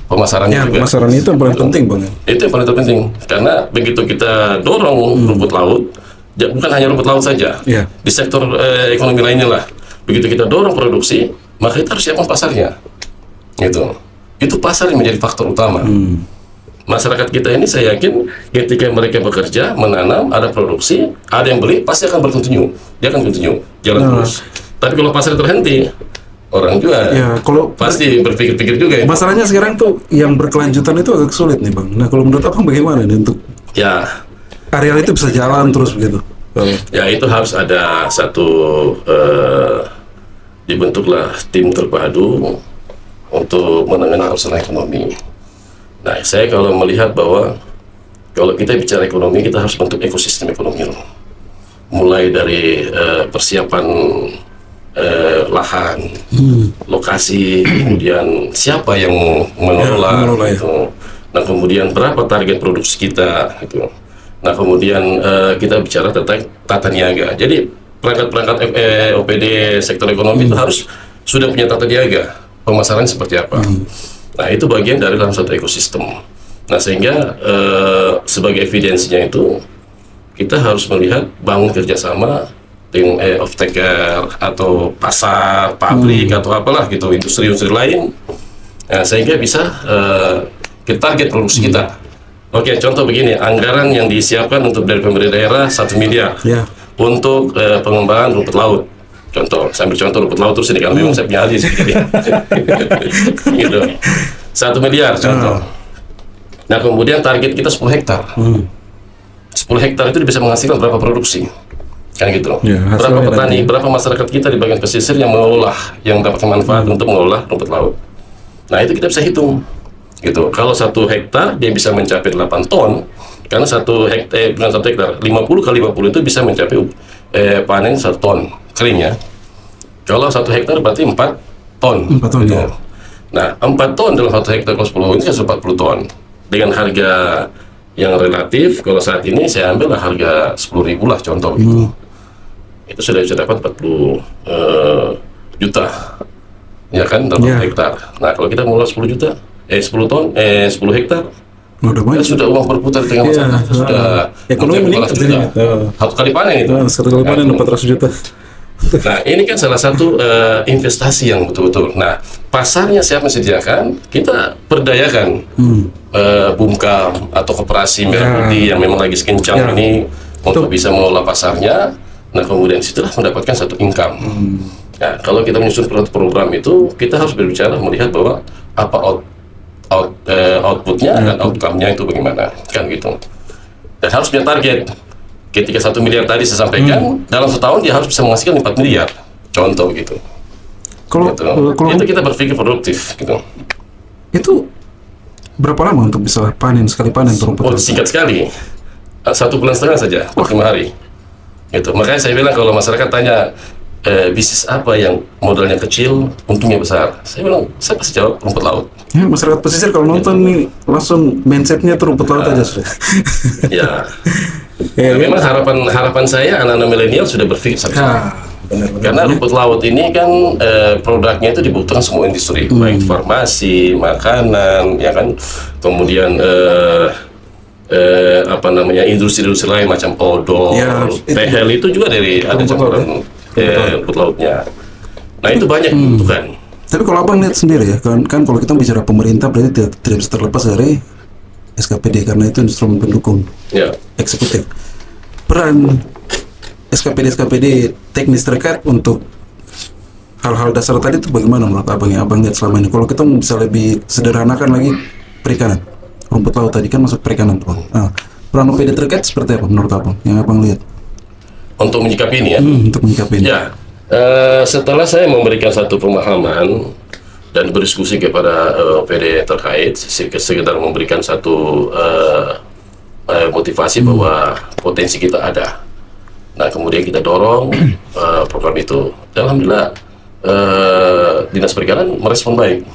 pemasarannya juga. Pemasaran itu yang paling penting, Bang. Itu yang paling penting, karena begitu kita dorong rumput laut, bukan hanya rumput laut saja, di sektor ekonomi lainnya lah. Begitu kita dorong produksi, maka kita harus siapkan pasarnya. Itu pasar yang menjadi faktor utama. Masyarakat kita ini saya yakin ketika mereka bekerja, menanam, ada produksi, ada yang beli, pasti akan berkontinu. Dia akan kontinu, jalan terus. Tapi kalau pasar terhenti, orang juga kalau pasti berpikir-pikir juga. Masalahnya sekarang tuh yang berkelanjutan itu agak sulit nih, Bang. Nah, kalau menurut Abang bagaimana nih untuk areal itu bisa jalan terus begitu? Ya, itu harus ada satu dibentuklah tim terpadu untuk menangani persoalan ekonomi. Nah, saya kalau melihat bahwa kalau kita bicara ekonomi, kita harus bentuk ekosistem ekonomi. Mulai dari persiapan lahan, lokasi, kemudian siapa yang mengelola, mengelola, ya. gitu. Nah kemudian berapa target produksi kita, gitu. Nah kemudian kita bicara tentang tata niaga. Jadi perangkat-perangkat OPD sektor ekonomi itu harus sudah punya tata niaga, pemasaran seperti apa. Nah itu bagian dari dalam satu ekosistem. Nah sehingga sebagai evidensinya itu kita harus melihat bangun kerjasama dengan off-taker atau pasar, pabrik atau apalah gitu, industri-industri lain. Nah, sehingga bisa kita target produksi kita. Oke, contoh begini, anggaran yang disiapkan untuk dari pemerintah daerah 1 miliar Ya. untuk pengembangan rumput laut. Contoh, saya ambil contoh rumput laut terus ini karena memang saya punya ahli sendiri. Gitu. 1 miliar contoh. Nah, kemudian target kita 10 hektar. 10 hektar itu bisa menghasilkan berapa produksi? Kan gitu. Ya, berapa hasilnya petani, nanti. berapa masyarakat kita di bagian pesisir yang mengelola, yang dapat manfaat untuk mengelola rumput laut. Nah, itu kita bisa hitung. Gitu. Kalau 1 hektar dia bisa mencapai 8 ton, karena 1 hektar, bukan 1 hektar, 50 kali 50 itu bisa mencapai panen 1 ton kering ya. Kalau 1 hektar berarti 4 ton. 4 ton, gitu. ya. Nah, 4 ton dalam 1 hektar kalau 10 ini kan 40 ton. Dengan harga yang relatif, kalau saat ini saya ambil harga 10.000 lah contoh gitu. Itu sudah bisa dapat 40 juta. Ya kan, dalam Ya. hektar. Nah, kalau kita mulai 10 juta, 10 ton, 10 hektar, Udah ya banyak. sudah uang berputar di tengah Iya, masyarakat. Sudah ekonomi mencapai meningkat 12 juta. jadinya. Satu kali panen itu. Satu kali panen 400 juta. Nah, ini kan salah satu investasi yang betul-betul. Nah, pasarnya siapa yang sediakan? Kita perdayakan Bumkam atau koperasi Merah Putih yang memang lagi sekencang Ya. ini untuk bisa mengelola pasarnya. Nah, kemudian situlah mendapatkan satu income. Nah, kalau kita menyusun program itu, kita harus berbicara melihat bahwa apa outputnya dan outcome-nya itu bagaimana, kan gitu. Dan harus punya target. Ketika 1 miliar tadi saya sampaikan, dalam setahun dia harus bisa menghasilkan 4 miliar. Contoh gitu. Kalau Gitu. kalau Itu kita berpikir produktif gitu. itu berapa lama untuk bisa panen sekali panen tuh rumput Oh, laut? singkat sekali. 1,5 bulan saja, 5 hari. Gitu. Makanya saya bilang kalau masyarakat tanya bisnis apa yang modalnya kecil, untungnya besar. Saya bilang, saya pasti jawab rumput laut. Ya, masyarakat pesisir kalau nonton nih langsung mindsetnya tuh rumput laut aja sudah. Ya. Ya, Memang harapan saya anak-anak milenial sudah berpikir sampai sana. benar-benar. Karena rumput laut ini kan produknya itu dibutuhkan semua industri, baik farmasi, makanan, ya kan, kemudian apa namanya industri-industri lain macam odol, Ya, tehel itu juga dari ada rumput laut, campuran rumput lautnya. Nah itu banyak dibutuhkan. Tapi kalau abang lihat sendiri ya, kan kalau kita bicara pemerintah berarti tidak bisa terlepas dari SKPD karena itu instrumen pendukung Ya, eksekutif. Peran SKPD teknis terkait untuk hal-hal dasar tadi itu bagaimana menurut abang yang abang lihat selama ini? Kalau kita bisa lebih sederhanakan lagi perikanan, rumput laut tadi kan masuk perikanan tuh. Nah, peran OPD terkait seperti apa menurut abang yang abang lihat untuk menyikapi ini ya. untuk menyikapi ini? Ya, setelah saya memberikan satu pemahaman dan berdiskusi kepada OPD terkait, sekedar memberikan satu motivasi bahwa potensi kita ada. Nah, kemudian kita dorong program itu. Dan alhamdulillah Dinas Perikanan merespon baik.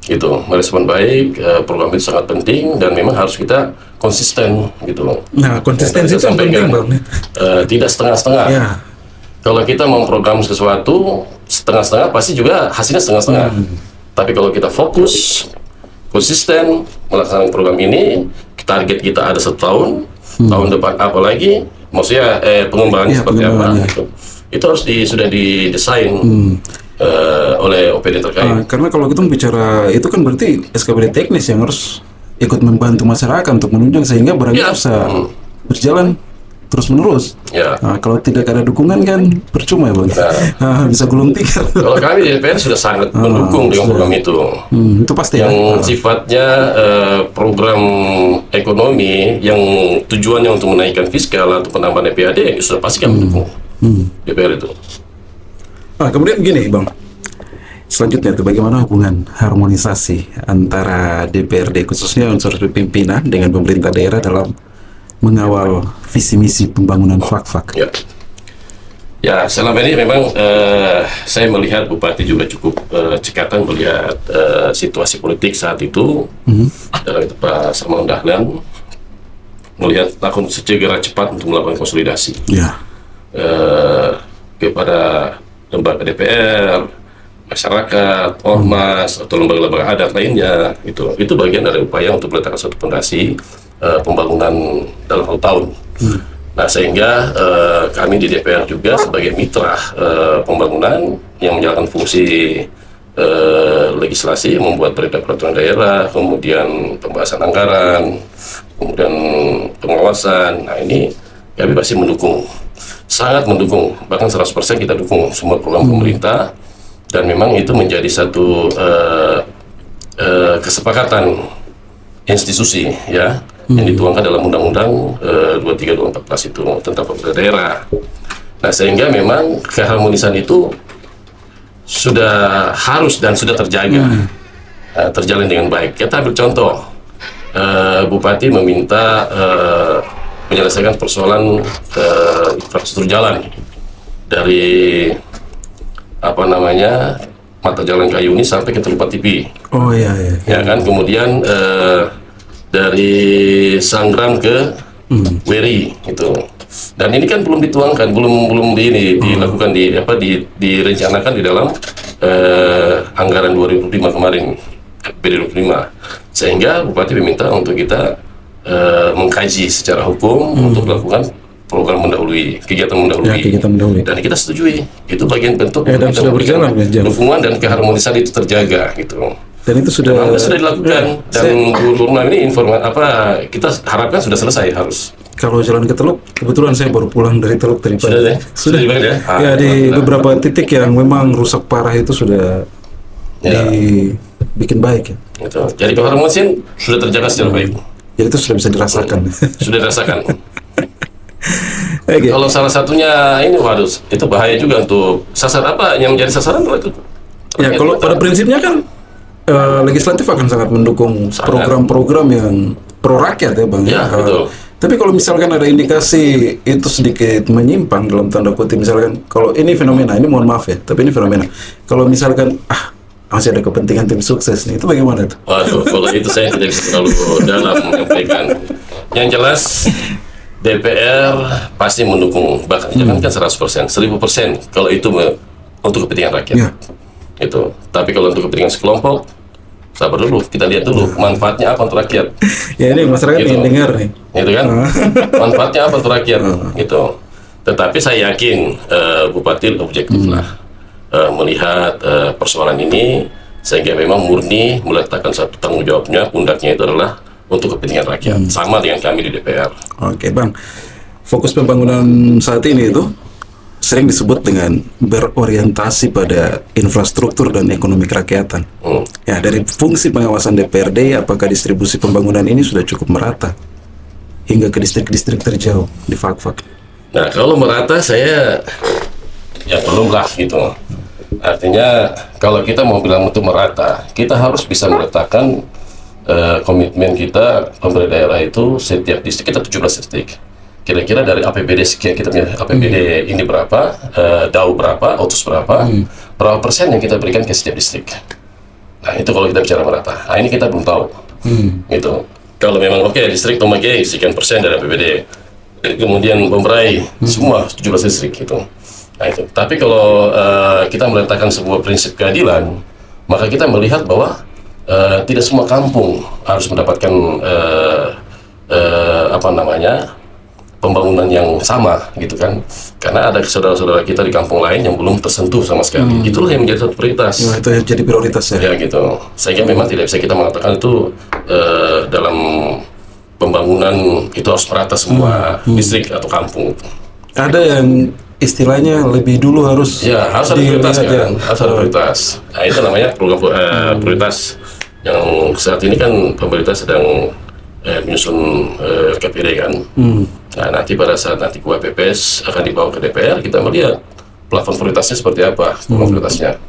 Gitu, merespon baik. Program itu sangat penting dan memang harus kita konsisten gitu. Nah, konsistensi itu yang penting bang. Tidak setengah-setengah. Ya, Kalau kita memprogram sesuatu setengah-setengah, pasti juga hasilnya setengah-setengah. Tapi kalau kita fokus, konsisten melaksanakan program ini, target kita ada 1 tahun, tahun depan apa lagi, maksudnya pengembangannya Iya, seperti apa, pengembangannya. gitu. Itu harus sudah didesain oleh OPD terkait. karena kalau kita bicara itu kan berarti SKPD teknis yang harus ikut membantu masyarakat untuk menunjang sehingga barangnya Ya. bisa berjalan terus menerus. Ya. Nah, kalau tidak ada dukungan kan percuma ya bang. Bisa gulung tikar. Kalau kami di DPR sudah sangat mendukung dengan program itu. Itu pasti ya. Yang sifatnya program ekonomi yang tujuannya untuk menaikkan fiskal atau penambahan EPAD sudah pasti kami dukung DPR itu. Kemudian begini bang, selanjutnya itu bagaimana hubungan harmonisasi antara DPRD khususnya unsur pimpinan dengan pemerintah daerah dalam mengawal visi misi pembangunan fak-fak. Ya. Ya, selama ini memang saya melihat Bupati juga cukup cekatan melihat situasi politik saat itu. Dalam itu Pak Samuel Dahlan melihat lakukan segera cepat untuk melakukan konsolidasi kepada lembaga DPR, masyarakat, ormas atau lembaga-lembaga adat lainnya. Itu bagian dari upaya untuk meletakkan suatu fondasi pembangunan dalam 1 tahun. Nah, sehingga kami di DPR juga sebagai mitra pembangunan yang menjalankan fungsi legislasi, membuat peraturan daerah, kemudian pembahasan anggaran, kemudian pengawasan. Nah, ini kami pasti mendukung, sangat mendukung, bahkan 100% kita dukung semua program pemerintah, dan memang itu menjadi satu kesepakatan institusi ya, yang dituangkan dalam Undang-Undang 23/2014 itu tentang pemerintah daerah. Nah, sehingga memang keharmonisan itu sudah harus dan sudah terjaga, terjalin dengan baik. Kita ambil contoh, Bupati meminta menyelesaikan persoalan infrastruktur jalan dari Mata Jalan Kayuni sampai ke Teluk Patipi. Oh iya. Ya kan, kemudian dari Sanggram ke Weri itu. Dan ini kan belum dituangkan, belum dilakukan direncanakan di dalam anggaran 2005 kemarin, APBD 2005. Sehingga Bupati meminta untuk kita mengkaji secara hukum untuk melakukan program kegiatan mendahului. Dan kita setujui. Itu bagian bentuk dan kita sudah berjalan dukungan dan keharmonisan itu terjaga gitu. Dan itu sudah dilakukan, dan 2006 ini kita harapkan sudah selesai harus. Kalau jalan ke Teluk, kebetulan saya baru pulang dari Teluk tadi pagi. Sudah ya? Ya, di beberapa titik yang memang rusak parah itu sudah dibikin baik ya. Gitu. Jadi keharmonisan sudah terjaga secara baik. Jadi itu sudah bisa dirasakan. Sudah dirasakan. Okay. Kalau salah satunya ini, waduh, itu bahaya juga untuk yang menjadi sasaran itu. Ya, kalau pada prinsipnya kan legislatif akan sangat mendukung program-program yang pro rakyat ya Bang. Ya, betul. Tapi kalau misalkan ada indikasi itu sedikit menyimpang dalam tanda kutip, misalkan kalau ini fenomena, ini mohon maaf ya, tapi ini fenomena. Kalau misalkan masih ada kepentingan tim sukses nih, itu bagaimana tuh? Waduh, kalau itu saya tidak bisa terlalu dalam menyampaikan. Yang jelas DPR pasti mendukung, bahkan jangankan 100%, 1000% kalau itu untuk kepentingan rakyat. Ya. Itu. Tapi kalau untuk kepentingan sekelompok, sabar dulu, kita lihat dulu manfaatnya apa untuk rakyat. Ya, ini masyarakat ingin dengar nih. Itu kan, manfaatnya apa untuk rakyat. Gitu. Tetapi saya yakin Bupati objektif lah melihat persoalan ini, sehingga memang murni meletakkan satu tanggung jawabnya, pundaknya itu adalah untuk kepentingan rakyat, sama dengan kami di DPR. Oke Bang, fokus pembangunan saat ini itu sering disebut dengan berorientasi pada infrastruktur dan ekonomi kerakyatan. Ya, dari fungsi pengawasan DPRD, apakah distribusi pembangunan ini sudah cukup merata hingga ke distrik-distrik terjauh di Fak-Fak? Nah, kalau merata saya ya belum lah gitu. Artinya kalau kita mau bilang untuk merata, kita harus bisa meletakkan komitmen kita pemerintah daerah itu setiap distrik kita 17 distrik. Kira-kira dari APBD sekian kita punya APBD ini berapa, DAU berapa, OTUS berapa, berapa persen yang kita berikan ke setiap distrik. Nah, itu kalau kita bicara merata. Nah, ini kita belum tahu. Gitu. Kalau memang distrik Tomage sekian persen dari APBD, kemudian Bomberai semua 17 distrik gitu. Nah, itu. Tapi kalau kita meletakkan sebuah prinsip keadilan, maka kita melihat bahwa tidak semua kampung harus mendapatkan pembangunan yang sama gitu kan, karena ada saudara-saudara kita di kampung lain yang belum tersentuh sama sekali. Itulah yang menjadi satu prioritas. Itu yang jadi prioritas ya. Ya gitu. Sehingga memang tidak bisa kita mengatakan itu dalam pembangunan itu harus merata semua distrik atau kampung. Ada yang istilahnya lebih dulu harus ada prioritas kan, harus ada prioritas. Nah, itu namanya program prioritas yang saat ini kan pemerintah sedang menyusun KPD kan. Nah, nanti pada saat nanti KUAPPS akan dibawa ke DPR, kita melihat plafon prioritasnya seperti apa, prioritasnya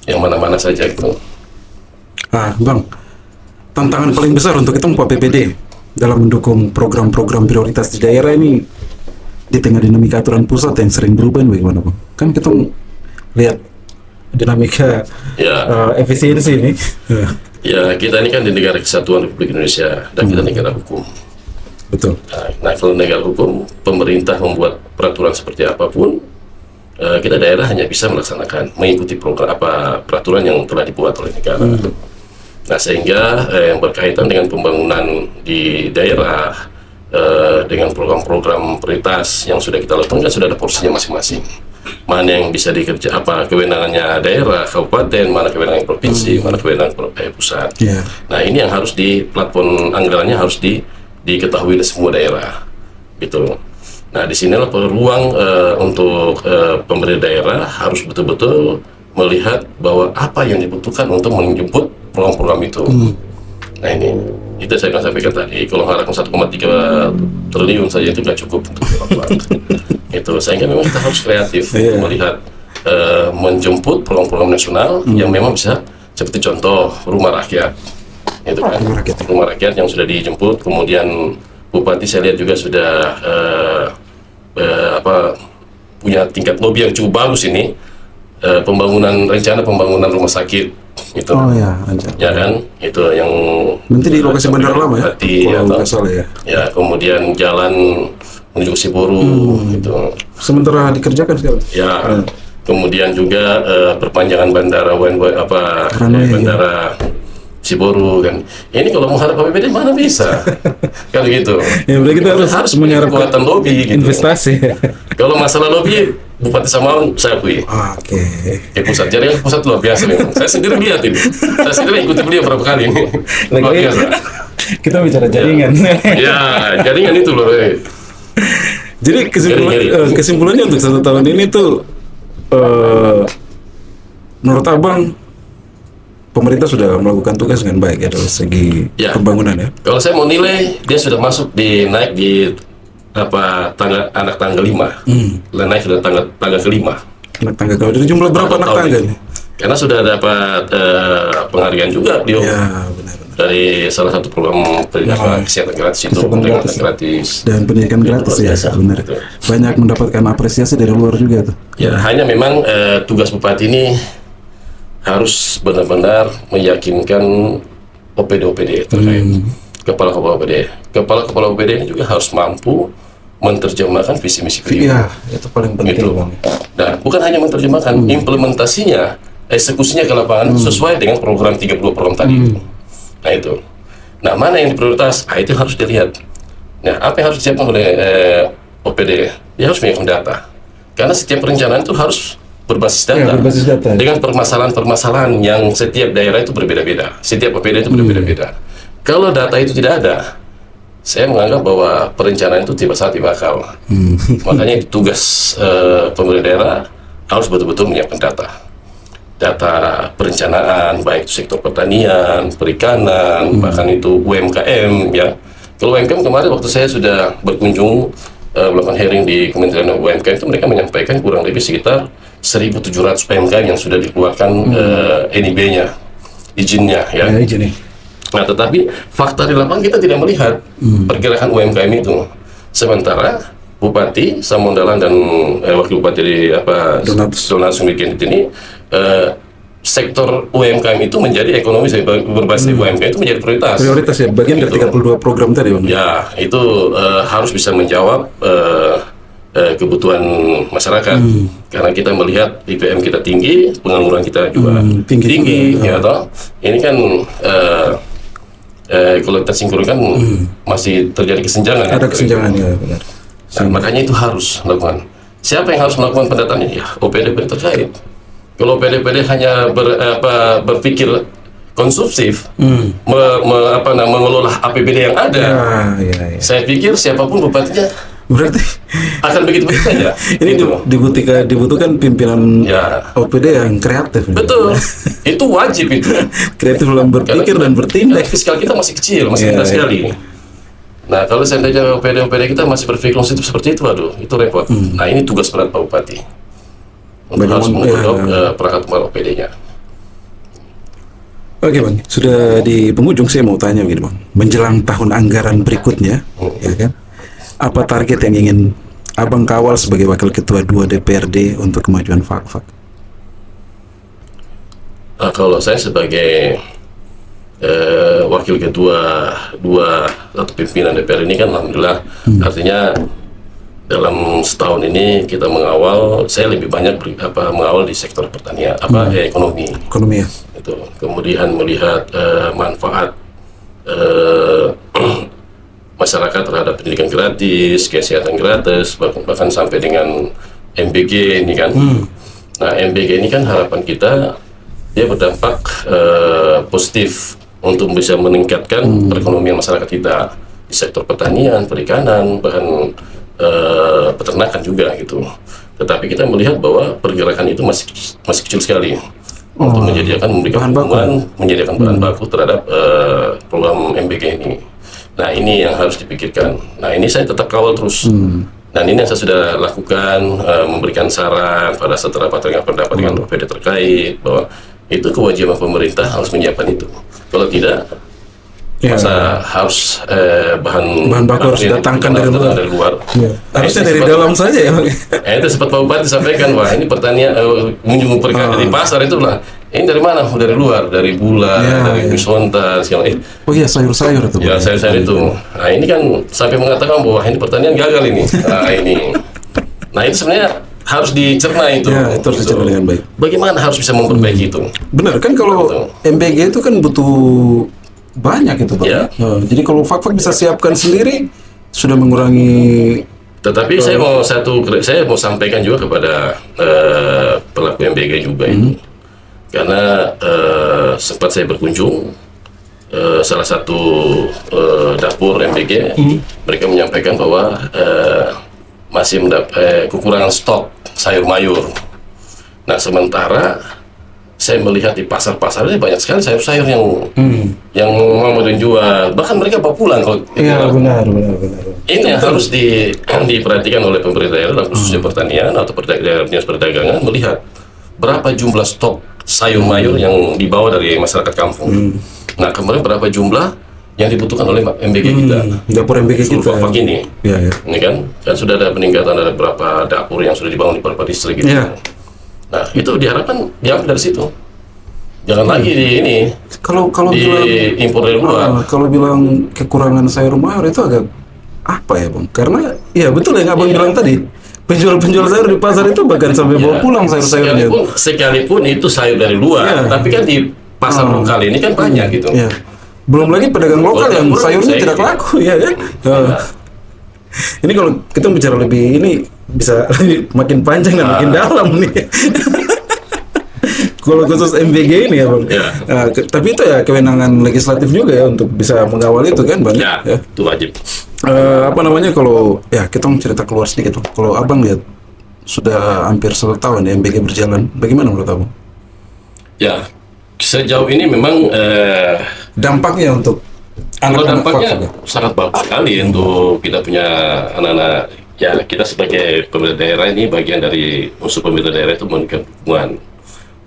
yang mana-mana saja gitu. Bang, tantangan paling besar untuk kita APBD dalam mendukung program-program prioritas di daerah ini di tengah dinamika aturan pusat yang sering berubah ini bagaimana Bang? Kan kita lihat dinamika Ya, efisiensi ini. ya kita ini kan di negara kesatuan Republik Indonesia dan kita negara hukum. Betul. Nah, kalau negara hukum, pemerintah membuat peraturan seperti apapun, kita daerah hanya bisa melaksanakan, mengikuti program peraturan yang telah dibuat oleh negara. Nah, sehingga yang berkaitan dengan pembangunan di daerah, dengan program-program prioritas yang sudah kita lakukan kan sudah ada porsinya masing-masing. Mana yang bisa dikerja, kewenangannya daerah, kabupaten, mana kewenangan provinsi, mana kewenangan pusat. Yeah. Nah, ini yang harus di platform anggarannya harus diketahui oleh semua daerah, gitu. Nah, disinilah peluang untuk pemerintah daerah harus betul-betul melihat bahwa apa yang dibutuhkan untuk menjemput program-program itu. Nah, ini itu saya akan sampaikan tadi, kalau mengharapkan 1,3 triliun saja itu nggak cukup untuk program. Itu sehingga memang kita harus kreatif untuk melihat menjemput program-program nasional yang memang bisa seperti contoh rumah rakyat, itu kan rumah rakyat yang sudah dijemput, kemudian bupati saya lihat juga sudah punya tingkat lobby yang cukup bagus ini, rencana pembangunan rumah sakit itu. Oh ya, rencana. Ya kan, itu yang nanti di lokasi Bandar Lama ya. Kalau nggak salah ya. Ya, kemudian jalan menuju Siboru itu. Sementara dikerjakan sekarang. Ya. Kemudian juga perpanjangan bandara bandara Siboru kan. Ini kalau mengharap APBD mana bisa? Kan gitu. Ya, berarti kita harus menyerap kekuatan lobby gitu. Investasi. Kalau masalah lobby, Bupati Samaun saya akui. Oke. Pusat, jaringan pusat luar biasa memang. Saya sendiri lihat ini. Saya sendiri ikuti beliau berapa kali ini. Luar biasa. Kita bicara jaringan. Ya, jaringan itu loh. Jadi kesimpulannya untuk 1 tahun ini tuh, menurut Abang, pemerintah sudah melakukan tugas dengan baik ya dari segi pembangunan ya. Kalau saya mau nilai, dia sudah masuk naik di anak tangga 5. Naik sudah tangga ke-5. Anak tangga kalau dari jumlah berapa anak tangga ini? Karena sudah dapat penghargaan juga beliau. Ya, benar. Dari salah satu program kesehatan gratis itu, pendidikan gratis dan pendidikan gratis ya, benar. Banyak mendapatkan apresiasi dari luar juga tuh. Ya, hanya memang tugas bupati ini harus benar-benar meyakinkan OPD terkait kepala-kepala OPD. Kepala-kepala OPD ini juga harus mampu menerjemahkan visi misi beliau. Iya, itu paling penting, gitu. Bang. Nah, bukan hanya menerjemahkan, implementasinya, eksekusinya ke lapangan sesuai dengan program 32 program tadi. Nah, itu. Nah, mana yang diprioritas? Itu harus dilihat. Nah, apa yang harus disiapkan oleh OPD? Dia harus menyiapkan data. Karena setiap perencanaan itu harus berbasis data. Berbasis data. Dengan permasalahan-permasalahan yang setiap daerah itu berbeda-beda. Setiap OPD itu berbeda-beda. Kalau data itu tidak ada, saya menganggap bahwa perencanaan itu tiba akal. Makanya tugas pemerintah daerah harus betul-betul menyiapkan data perencanaan, baik itu sektor pertanian, perikanan, bahkan itu UMKM ya. Kalau UMKM kemarin waktu saya sudah berkunjung melakukan hearing di Kementerian UMKM itu, mereka menyampaikan kurang lebih sekitar 1.700 UMKM yang sudah dikeluarkan NIB-nya, izinnya ya. Nah, tetapi fakta di lapangan kita tidak melihat pergerakan UMKM itu. Sementara Bupati Samondalan dan Wakil Bupati di Donatus Mikendit ini, sektor UMKM itu menjadi ekonomi berbasis UMKM itu menjadi prioritas. Prioritas ya, bagian dari 32 program tadi, Bang. Ya, itu harus bisa menjawab kebutuhan masyarakat. Karena kita melihat IPM kita tinggi, pengangguran kita juga tinggi ya toh. Ini kan kalau kita sinkronkan masih terjadi kesenjangan. Ada kesenjangan ya, benar. Nah, makanya itu harus lakukan. Siapa yang harus melakukan pendataannya? Ya, OPD-OPD terkait. Kalau OPD-OPD hanya berpikir konsumsif, mengelola APBD yang ada, saya pikir siapapun bupatinya berarti akan begitu-begitu saja. Ini dibutuhkan pimpinan OPD yang kreatif. Betul, itu wajib itu. Kreatif dalam berpikir dan bertindak. Fiskal kita masih kecil, masih rendah sekali. Nah, kalau seandainya OPD kita masih berpikir konsumtif seperti itu, aduh, itu repot. Nah, ini tugas berat Pak Bupati untuk harus menggodok perangkat OPD-nya. Oke, Bang, sudah di penghujung, saya mau tanya begini, Bang. Menjelang tahun anggaran berikutnya, ya kan? Apa target yang ingin abang kawal sebagai wakil ketua 2 DPRD untuk kemajuan Fakfak? Kalau saya sebagai wakil ketua 2 atau pimpinan DPR ini kan alhamdulillah, artinya dalam setahun ini kita mengawal, saya lebih banyak mengawal di sektor pertanian, ekonomi. Ekonomi ya. Itu kemudian melihat manfaat masyarakat terhadap pendidikan gratis, kesehatan gratis, bahkan sampai dengan MBG ini kan. Nah, MBG ini kan harapan kita dia berdampak positif untuk bisa meningkatkan perekonomian masyarakat kita di sektor pertanian, perikanan, bahkan peternakan juga gitu. Tetapi kita melihat bahwa pergerakan itu masih kecil sekali untuk memberikan dukungan, menyediakan bahan baku terhadap program MBG ini. Nah, ini yang harus dipikirkan. Nah, ini saya tetap kawal terus. Dan ini yang saya sudah lakukan, memberikan saran pada setelah rapat pendapat dengan OPD terkait bahwa itu kewajiban pemerintah harus menyiapkan itu. Kalau tidak, masa harus bahan baku harus datangkan dari luar. Ya. Harusnya dari dalam saja ya. Itu sempat Pak Bupati sampaikan, wah ini pertanian mengunjungi perikanan di pasar itu lah. Ini dari mana? Dari luar, dari gula, dari misonta, segala. Oh iya, sayur-sayur itu. Ya, sayur-sayur itu. Nah, ini kan sampai mengatakan bahwa ini pertanian gagal ini. Nah, ini. Nah, itu sebenarnya harus dicerna itu. Ya, itu harus dicerna dengan baik. Bagaimana harus bisa memperbaiki itu? Benar kan, kalau MBG itu kan butuh banyak itu, Pak. Ya. Jadi kalau Fakfak bisa siapkan sendiri sudah mengurangi. Tetapi saya mau sampaikan juga kepada pelaku MBG juga itu. Karena sempat saya berkunjung salah satu dapur MBG, mereka menyampaikan bahwa masih kekurangan stok sayur mayur. Nah, sementara saya melihat di pasar-pasarnya banyak sekali sayur-sayur yang mau dijual, bahkan mereka bawa pulang kalau. Iya, benar. Ini yang harus diperhatikan oleh pemerintah daerah, khususnya pertanian atau dinas perdagangan, melihat berapa jumlah stok sayur mayur yang dibawa dari masyarakat kampung. Nah, kemarin berapa jumlah yang dibutuhkan oleh MBG kita, dapur MBG kita ini. Ya. Ini kan sudah ada peningkatan, ada beberapa dapur yang sudah dibangun di beberapa distrik gitu. Ya. Nah, itu diharapkan diambil dari situ. Jangan lagi kalau impor dari luar. Kalau bilang kekurangan sayur mayur itu agak apa ya, Bang? Karena ya betul yang Abang bilang tadi. Penjual-penjual sayur di pasar itu bahkan sampai bawa pulang sayur-sayurnya. Sekalipun itu sayur dari luar, tapi kan di pasar lokal ini kan banyak gitu. Ya. Belum lagi pedagang lokal yang sayurnya tidak laku, ya kan? Ini kalau kita bicara lebih, ini bisa makin panjang dan makin dalam nih. Kalau khusus MBG ini ya, Bang. Ya. Tapi itu ya kewenangan legislatif juga ya untuk bisa mengawal itu kan, Bang? Ya, itu wajib. Kalau ya kita mau cerita keluar sedikit, kalau Abang lihat sudah hampir 1 tahun ya MBG berjalan, bagaimana menurut Abang? Ya, sejauh ini memang dampaknya untuk dampaknya sangat bagus sekali untuk kita punya anak-anak. Ya, kita sebagai pemerintah daerah ini bagian dari unsur pemerintah daerah itu memberikan dukungan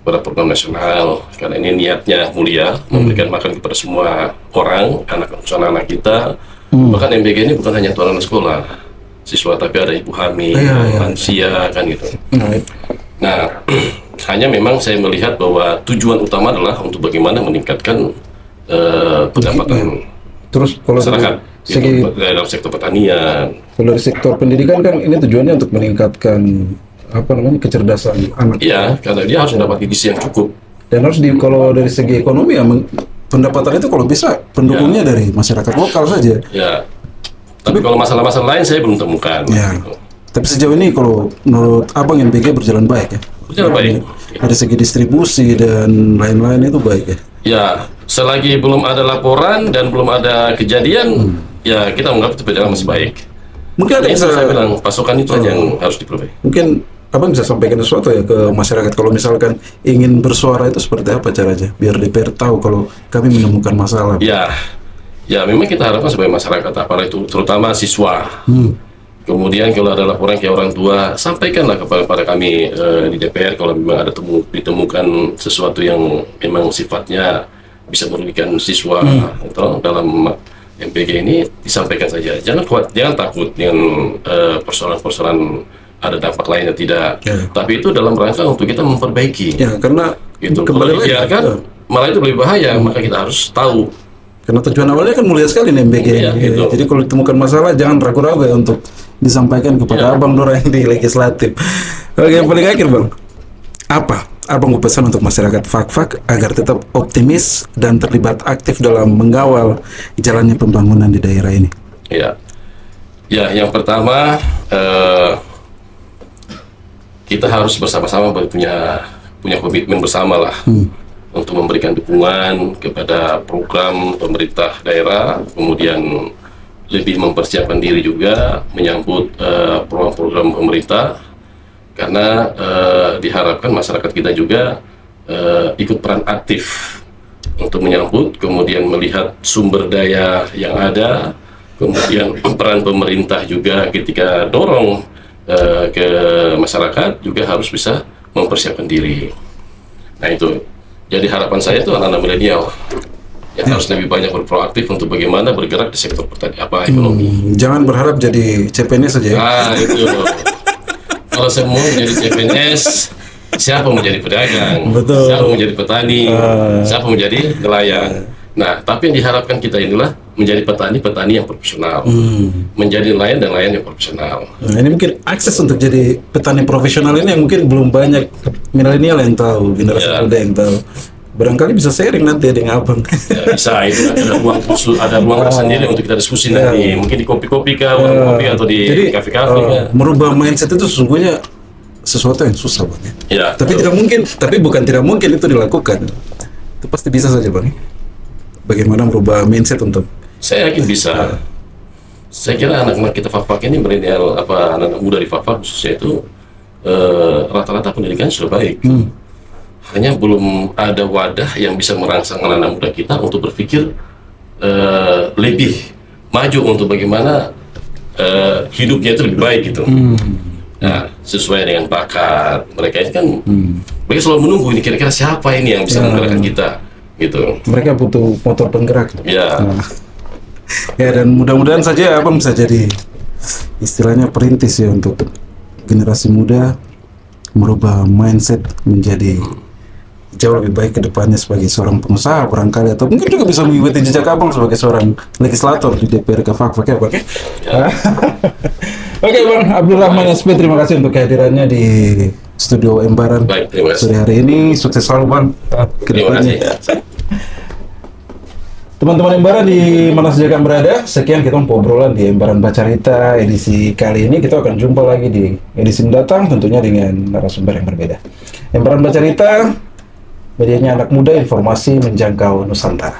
pada program nasional, karena ini niatnya mulia, memberikan makan kepada semua orang, anak-anak kita. Bahkan MBG ini bukan hanya untuk anak sekolah, siswa, tapi ada ibu hamil, lansia kan gitu. Nah, hanya memang saya melihat bahwa tujuan utama adalah untuk bagaimana meningkatkan pendapatan masyarakat dalam sektor pertanian. Kalau dari sektor pendidikan kan ini tujuannya untuk meningkatkan kecerdasan anak. Iya, karena dia harus mendapat gizi yang cukup. Dan harus kalau dari segi ekonomi ya, pendapatan itu kalau bisa pendukungnya dari masyarakat lokal saja. Ya. Tapi kalau masalah-masalah lain saya belum temukan. Ya. Tapi sejauh ini kalau menurut Abang MBG berjalan baik ya? Berjalan baik. Dari segi distribusi dan lain-lain itu baik ya? Ya, selagi belum ada laporan dan belum ada kejadian, ya kita menganggap itu berjalan masih baik. Mungkin ada bisa saya bilang pasokan itu aja yang harus diperbaiki. Mungkin Abang bisa sampaikan sesuatu ya ke masyarakat, kalau misalkan ingin bersuara itu seperti apa caranya biar DPR tahu kalau kami menemukan masalah. Ya memang kita harapkan sebagai masyarakat, apalagi itu terutama siswa. Kemudian kalau ada laporan ke orang tua, sampaikanlah kepada kami di DPR kalau memang ada ditemukan sesuatu yang memang sifatnya bisa merugikan siswa atau dalam MPG ini disampaikan saja. Jangan takut dengan persoalan-persoalan ada dampak lainnya, tidak. Ya. Tapi itu dalam rangka untuk kita memperbaiki. Ya, karena Gitu. Kalau kembali lagi dibiarkan, malah itu lebih bahaya. Maka kita harus tahu. karena tujuan awalnya kan mulia sekali nih MBG. Iya, gitu. Jadi kalau ditemukan masalah jangan ragu-ragu ya untuk disampaikan kepada Abang Dora yang di legislatif. Oke, yang paling akhir Bang, apa Abang pesan untuk masyarakat Fak-Fak agar tetap optimis dan terlibat aktif dalam mengawal jalannya pembangunan di daerah ini? Ya, ya. Yang pertama, kita harus bersama-sama punya komitmen bersama lah untuk memberikan dukungan kepada program pemerintah daerah, kemudian lebih mempersiapkan diri juga menyambut program-program pemerintah, karena diharapkan masyarakat kita juga ikut peran aktif untuk menyambut, kemudian melihat sumber daya yang ada, kemudian peran pemerintah juga ketika dorong ke masyarakat juga harus bisa mempersiapkan diri. Nah itu, jadi harapan saya itu anak-anak milenial yang harus lebih banyak berproaktif untuk bagaimana bergerak di sektor ekonomi. Jangan berharap jadi CPNS saja ya. Nah itu, kalau semua menjadi CPNS, siapa menjadi pedagang, Betul. siapa menjadi petani, siapa menjadi nelayan. Nah, tapi yang diharapkan kita inilah menjadi petani yang profesional, menjadi nelayan dan nelayan yang profesional. Nah, ini mungkin akses untuk jadi petani profesional ini yang mungkin belum banyak milenial yang tahu, generasi muda yang tahu. Barangkali bisa sharing nanti dengan Abang. Ya, bisa, itu ada ruang khusus, ada ruang tersendiri untuk kita diskusi nanti. Mungkin di kopi-kopi kah, warung kopi, atau di Jadi kafe-kafe kah. merubah mindset itu sesungguhnya sesuatu yang susah Bang. Ya, Tapi tidak mungkin, tapi bukan tidak mungkin itu dilakukan. Itu pasti bisa saja Bang. Bagaimana merubah mindset untuk saya yakin bisa. Saya kira anak-anak kita Fak-Fak ini milenial, anak-anak muda di Fak-Fak khususnya itu rata-rata pendidikan sudah baik. Hanya belum ada wadah yang bisa merangsang anak-anak muda kita untuk berpikir lebih maju untuk bagaimana hidupnya itu lebih baik gitu. Nah, sesuai dengan bakat mereka ini kan, mereka selalu menunggu ini kira-kira siapa ini yang bisa menggerakkan kita gitu. mereka butuh motor penggerak. Ya, Ya, dan mudah-mudahan saja Abang bisa jadi istilahnya perintis ya untuk generasi muda merubah mindset menjadi jauh lebih baik ke depannya sebagai seorang pengusaha barangkali, atau mungkin juga bisa mengikuti jejak Abang sebagai seorang legislator di DPR Fak-Fak ya Bang. Oke Bang Abdul Rahman SP, terima kasih untuk kehadirannya di studio Embaran baik, terima kasih. sore hari ini. Sukses selalu Bang ke Terima depannya. kasih. Teman-teman Embaran di mana saja kalian berada, sekian kita obrolan di Embaran Bacarita edisi kali ini. Kita akan jumpa lagi di edisi mendatang tentunya dengan narasumber yang berbeda. Embaran Bacarita, medianya anak muda, informasi menjangkau Nusantara.